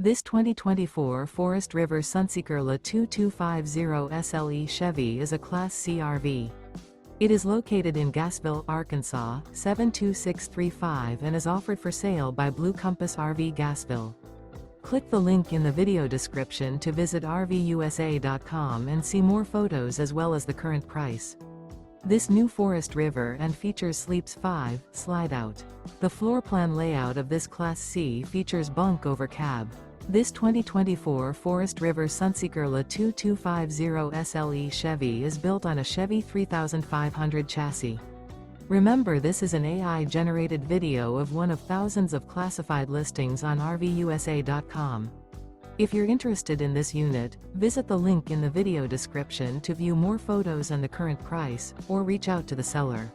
This 2024 Forest River Sunseeker LA 2250 SLE Chevy is a Class C RV. It is located in Gassville, Arkansas, 72635 and is offered for sale by Blue Compass RV Gassville. Click the link in the video description to visit RVUSA.com and see more photos as well as the current price. This new Forest River and features Sleeps 5, Slideout. The floor plan layout of this Class C features Bunk Over Cab. This 2024 Forest River Sunseeker LA 2250 SLE Chevy is built on a Chevy 3500 chassis. Remember, this is an AI-generated video of one of thousands of classified listings on RVUSA.com. If you're interested in this unit, visit the link in the video description to view more photos and the current price, or reach out to the seller.